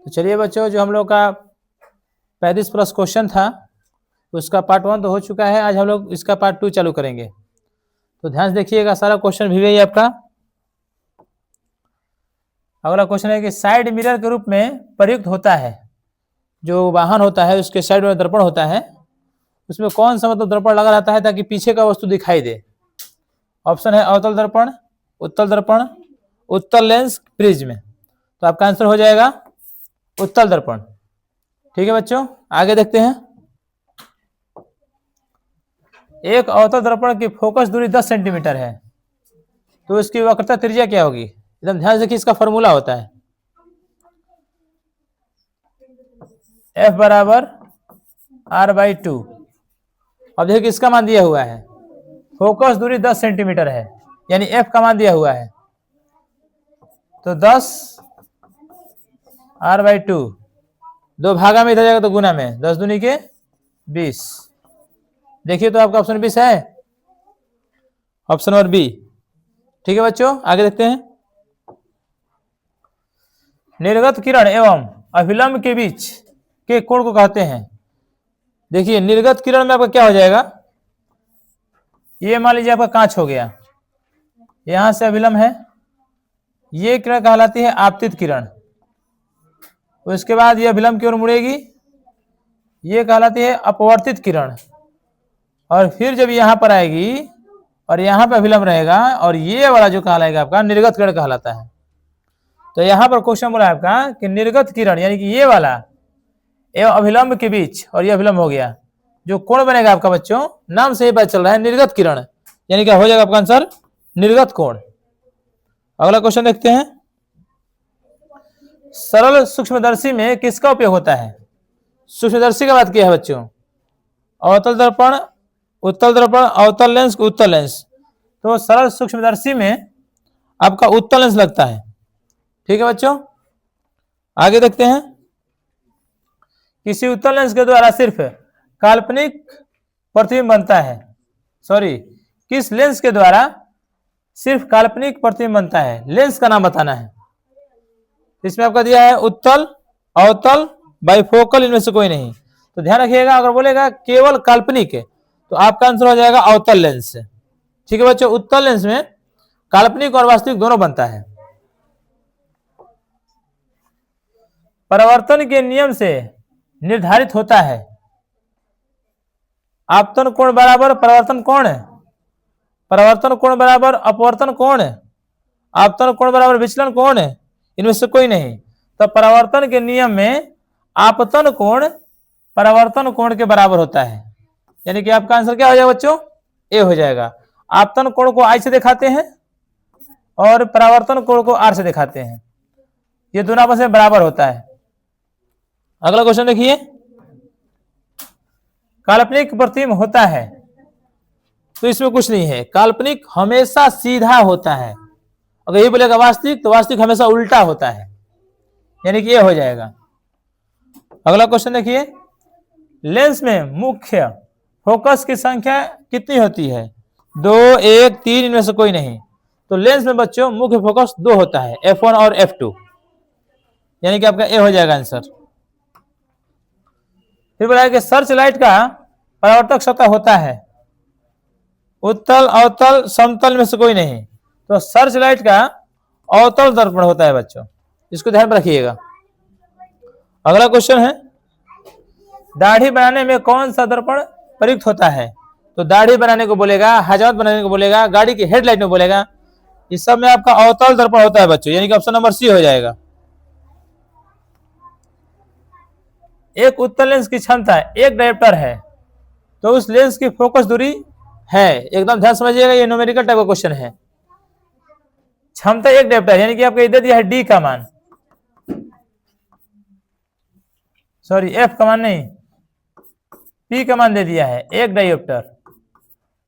तो चलिए बच्चों, जो हम लोग का 35 प्लस क्वेश्चन था उसका पार्ट 1 तो हो चुका है। आज हम लोग इसका पार्ट 2 चालू करेंगे। तो ध्यान से देखिएगा, सारा क्वेश्चन भी वही आपका। अगला क्वेश्चन है कि साइड मिरर के रूप में प्रयुक्त होता है, जो वाहन होता है उसके साइड में दर्पण होता है, उसमें कौन सा मतलब दर्पण लगा रहता है ताकि पीछे का वस्तु दिखाई दे। ऑप्शन है अवतल दर्पण, उत्तल दर्पण, उत्तल लेंस, प्रिज्म। तो आपका आंसर हो जाएगा उत्तल दर्पण। ठीक है बच्चों, आगे देखते हैं। एक अवतल दर्पण की फोकस दूरी 10 सेंटीमीटर है, तो इसकी वक्रता त्रिज्या क्या होगी। एकदम ध्यान से देखिए, इसका फॉर्मूला होता है F बराबर R/2। अब देखिए इसका मान दिया हुआ है, फोकस दूरी 10 सेंटीमीटर है, यानी F का मान दिया हुआ है, तो 10 R/2, 2 भागा में इधर जाएगा तो गुना में, 10 दूनी के 20। देखिए तो आपका ऑप्शन 20 है, ऑप्शन नंबर बी। ठीक है बच्चों, आगे देखते हैं। निर्गत किरण एवं अभिलंब के बीच के कोण को कहते हैं। देखिए निर्गत किरण में आपका क्या हो जाएगा, ये मान लीजिए आपका कांच हो गया, यहां से अभिलंब है, ये किरण कहलाती है आपतित किरण। उसके बाद ये अभिलंब की ओर मुड़ेगी, ये कहलाती है अपवर्तित किरण। और फिर जब यहां पर आएगी और यहां पर अभिलंब रहेगा, और ये वाला जो कहलाएगा आपका निर्गत किरण कहलाता है। तो यहां पर क्वेश्चन बोला आपका कि निर्गत किरण यानी कि ये वाला एवं अभिलंब के बीच, और ये अभिलंब हो गया, जो कोण बनेगा आपका बच्चों, नाम से ही पता चल रहा है निर्गत किरण, यानी क्या हो जाएगा आपका आंसर निर्गत कोण। अगला क्वेश्चन देखते हैं। सरल सूक्ष्मदर्शी में किसका उपयोग होता है। सूक्ष्मदर्शी का बात किया है बच्चों, अवतल दर्पण, उत्तल दर्पण, अवतल लेंस, उत्तल लेंस। तो सरल सूक्ष्मदर्शी में आपका उत्तल लेंस लगता है। ठीक है बच्चों, आगे देखते हैं। किसी उत्तल लेंस के द्वारा सिर्फ काल्पनिक प्रतिबिंब बनता है, सॉरी, किस लेंस के द्वारा सिर्फ काल्पनिक प्रतिबिंब बनता है, लेंस का नाम बताना है। इसमें आपका दिया है उत्तल, अवतल, बाइफोकल, इनमें से कोई नहीं। तो ध्यान रखिएगा, अगर बोलेगा केवल काल्पनिक है तो आपका आंसर हो जाएगा अवतल लेंस। ठीक है बच्चों, उत्तल लेंस में काल्पनिक और वास्तविक दोनों बनता है। परावर्तन के नियम से निर्धारित होता है आपतन कोण बराबर परावर्तन कोण, परावर्तन कोण बराबर अपवर्तन कोण, आपतन कोण बराबर विचलन कोण, इनमें से कोई नहीं। तो परावर्तन के नियम में आपतन कोण परावर्तन कोण के बराबर होता है, यानी कि आपका आंसर क्या हो जाएगा बच्चों, ए हो जाएगा। आपतन कोण को आई से दिखाते हैं और परावर्तन कोण को आर से दिखाते हैं, ये दोनों आपस में बराबर होता है। अगला क्वेश्चन देखिए। काल्पनिक प्रतिबिंब होता है, तो इसमें कुछ नहीं है, काल्पनिक हमेशा सीधा होता है। अगर ये बोलेगा वास्तविक, तो वास्तविक हमेशा उल्टा होता है, यानी कि ये हो जाएगा। अगला क्वेश्चन देखिए। लेंस में मुख्य फोकस की संख्या कितनी होती है, 2, 1, 3, इनमें से कोई नहीं। तो लेंस में बच्चों मुख्य फोकस 2 होता है, F1 और F2, यानी कि आपका ए हो जाएगा आंसर। फिर बोला कि सर्च लाइट का परावर्तक सतह होता है, उत्तल, अवतल, समतल में से कोई नहीं। तो सर्च लाइट का अवतल दर्पण होता है बच्चों, इसको ध्यान में रखिएगा। अगला क्वेश्चन है। दाढ़ी बनाने में कौन सा दर्पण प्रयुक्त होता है। तो दाढ़ी बनाने को बोलेगा, हजामत बनाने को बोलेगा, गाड़ी की हेडलाइट में बोलेगा, इस सब में आपका अवतल दर्पण होता है बच्चों, यानी कि ऑप्शन नंबर सी हो जाएगा। एक उत्तल लेंस की क्षमता 1 डायोप्टर है, तो उस लेंस की फोकस दूरी है, एकदम ध्यान समझिएगा, ये न्यूमेरिकल टाइप का क्वेश्चन है। क्षमता 1 डायोप्टर, यानी कि आपको इधर दिया है डी का मान, सॉरी एफ का मान नहीं, पी का मान दे दिया है 1 डायोप्टर।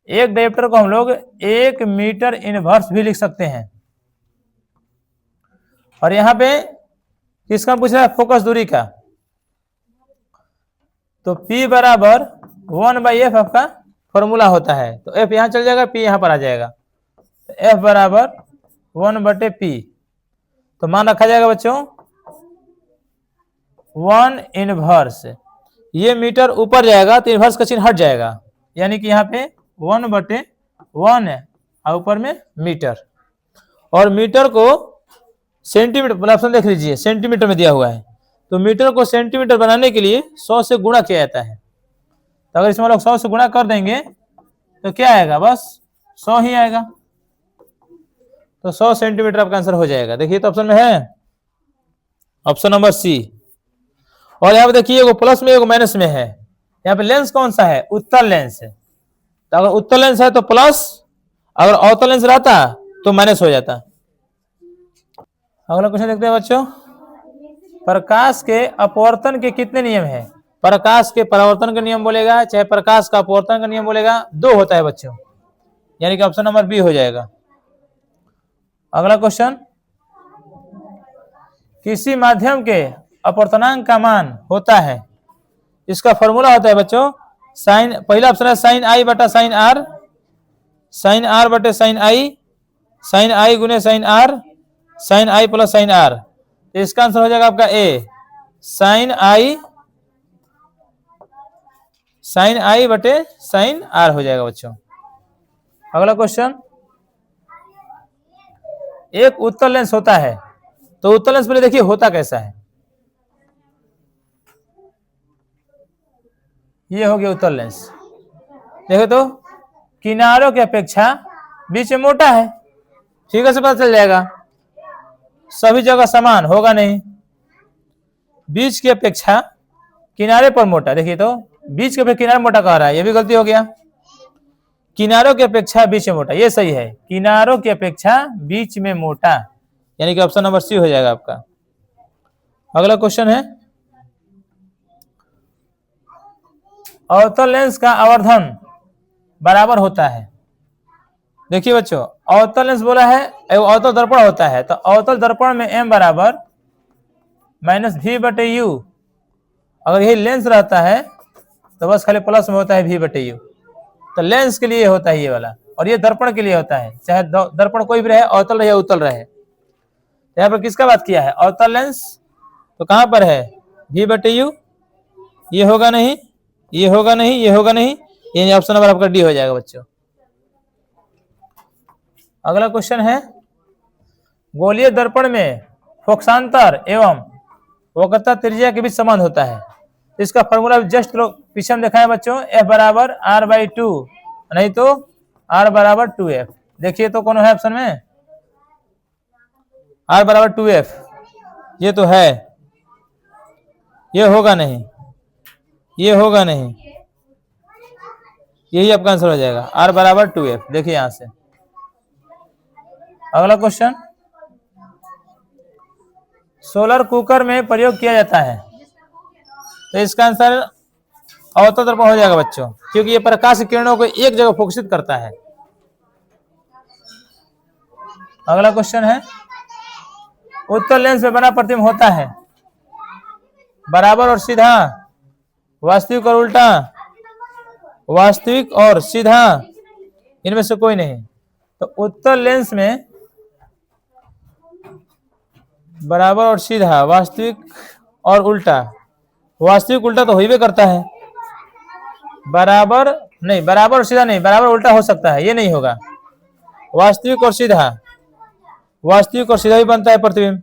1 डायोप्टर को हम लोग 1 मीटर इनवर्स भी लिख सकते हैं। और यहां पे किसका पूछ रहा है, फोकस दूरी का। तो P बराबर 1/f आपका फॉर्मूला होता है, तो F यहां चल जाएगा, P यहां पर आ जाएगा। तो F बराबर 1/p। तो मान रखा जाएगा बच्चों 1/इनवर्स। ये मीटर ऊपर जाएगा तो इनवर्स का चिन्ह हट जाएगा, यानी कि यहाँ पे 1/1 है और ऊपर में मीटर। और मीटर को सेंटीमीटर, ऑप्शन देख लीजिए, सेंटीमीटर में दिया हुआ है। तो मीटर को सेंटीमीटर बनाने के लिए 100 से गुणा किया जाता है। तो अगर इसमें हम लोग 100 से गुणा कर देंगे तो क्या आएगा, बस 100 ही आएगा। तो 100 सेंटीमीटर आपका आंसर हो जाएगा। देखिए तो ऑप्शन में है ऑप्शन नंबर सी। और यहाँ पे देखिए एगो प्लस में एगो माइनस में है। यहाँ पे लेंस कौन सा है, उत्तल लेंस है। तो अगर उत्तल लेंस है तो प्लस, अगर अवतल लेंस रहता तो माइनस हो जाता। अगला क्वेश्चन देखते हैं बच्चों, प्रकाश के अपवर्तन के कितने नियम है। प्रकाश के परावर्तन का नियम बोलेगा चाहे प्रकाश का अपवर्तन का नियम बोलेगा, 2 होता है बच्चों, यानी कि ऑप्शन नंबर बी हो जाएगा। अगला क्वेश्चन, किसी माध्यम के अपवर्तनांक का मान होता है, इसका फॉर्मूला होता है बच्चों साइन, पहला ऑप्शन है साइन आई बटा साइन आर, साइन आर बटे साइन आई, साइन आई गुने sine r, sine i plus sine r. तो इसका आंसर हो जाएगा आपका ए, साइन आई बटे साइन आर हो जाएगा बच्चों। अगला क्वेश्चन, एक उत्तल लेंस होता है, तो उत्तल लेंस पहले देखिए होता कैसा है। ये हो गया उत्तल लेंस। देखो तो किनारों की अपेक्षा बीच में मोटा है, ठीक है, से पता चल जाएगा। सभी जगह समान होगा नहीं, बीच की अपेक्षा किनारे पर मोटा। देखिए तो बीच के अपेक्षा किनारे मोटा कह रहा है, ये भी गलती हो गया। किनारों की अपेक्षा बीच में मोटा, ये सही है, किनारों की अपेक्षा बीच में मोटा, यानी कि ऑप्शन नंबर सी हो जाएगा आपका। अगला क्वेश्चन है, अवतल लेंस का आवर्धन बराबर होता है। देखिए बच्चों, अवतल लेंस बोला है, अवतल दर्पण होता है, तो अवतल दर्पण में m बराबर -v/u। अगर यही लेंस रहता है तो बस खाली प्लस में होता है v/u। तो लेंस के लिए होता है ये वाला, और ये दर्पण के लिए होता है, चाहे दर्पण कोई भी रहे, अवतल रहे उत्तल रहे। यहाँ पर किसका बात किया है, अवतल लेंस, तो कहां पर है v/u। ये होगा नहीं, ये होगा नहीं, ये होगा नहीं, ये ऑप्शन नंबर आपका डी हो जाएगा बच्चों। अगला क्वेश्चन है, गोलीय दर्पण में फोकसांतर एवं वक्रता त्रिज्या के बीच संबंध होता है। इसका फॉर्मूला जस्ट पीछे हम देखा है बच्चों, F बराबर R/2, नहीं तो R बराबर 2F। देखिए तो कौन है ऑप्शन में, R बराबर 2F, ये तो है, ये होगा नहीं, ये होगा नहीं, यही आपका आंसर हो जाएगा, R बराबर 2F। देखिए यहां से। अगला क्वेश्चन, सोलर कुकर में प्रयोग किया जाता है, तो इसका आंसर अवतल दर्पण हो जाएगा बच्चों, क्योंकि ये प्रकाश किरणों को एक जगह फोकसित करता है। अगला क्वेश्चन है, उत्तल लेंस में बना प्रतिबिंब होता है बराबर और सीधा, वास्तविक और उल्टा, वास्तविक और सीधा, इनमें से कोई नहीं। तो उत्तल लेंस में बराबर और सीधा, वास्तविक और उल्टा, वास्तविक उल्टा तो हो भी करता है, बराबर नहीं, बराबर और सीधा नहीं, बराबर उल्टा हो सकता है, ये नहीं होगा। वास्तविक और सीधा, वास्तविक और सीधा भी बनता है प्रतिबिंब।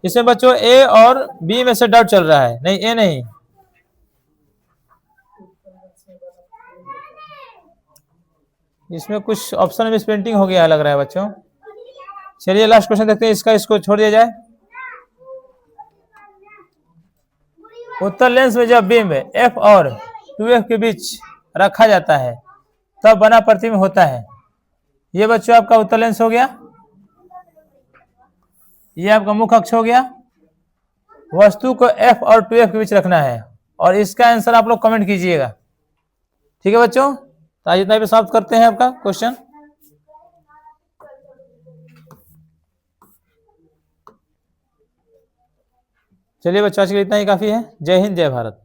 इसमें बच्चों ए और बी में से डाउट चल रहा है, नहीं ए नहीं, इसमें कुछ ऑप्शन में स्पेंटिंग हो गया लग रहा है बच्चों। चलिए लास्ट क्वेश्चन देखते हैं, इसको छोड़ दिया जाए। उत्तल लेंस में जब बिंब F और 2F के बीच रखा जाता है तब बना प्रतिबिंब होता है। ये बच्चों आपका उत्तल लेंस हो गया, ये आपका मुख्य अक्ष हो गया। वस्तु को F और 2F के बीच रखना है, और इसका आंसर आप लोग कमेंट कीजिएगा, ठीक है बच्चों। तो आज इतना भी समाप्त करते हैं आपका क्वेश्चन। चलिए बच्चों, आज के लिए इतना ही काफी है। जय हिंद, जय भारत।